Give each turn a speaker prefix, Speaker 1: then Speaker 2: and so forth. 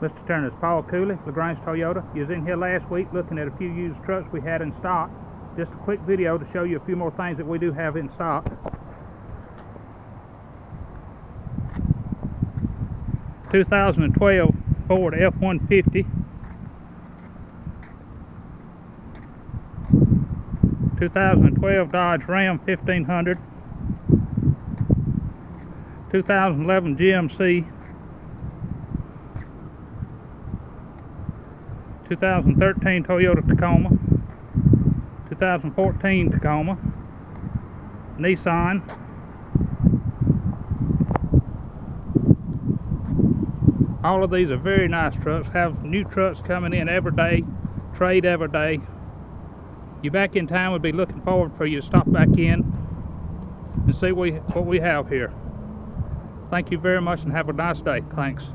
Speaker 1: Mr. Turner's Paul Cooley, LaGrange Toyota. You was in here last week looking at a few used trucks we had in stock. Just a quick video to show you a few more things that we do have in stock. (2012) Ford F-150. 2012 Dodge Ram 1500. 2011 GMC. 2013 Toyota Tacoma. 2014 Tacoma. Nissan. All of these are very nice trucks. Have new trucks coming in every day, trade every day. You back in time would be looking forward for you to stop back in and see what we have here. Thank you very much and have a nice day. Thanks.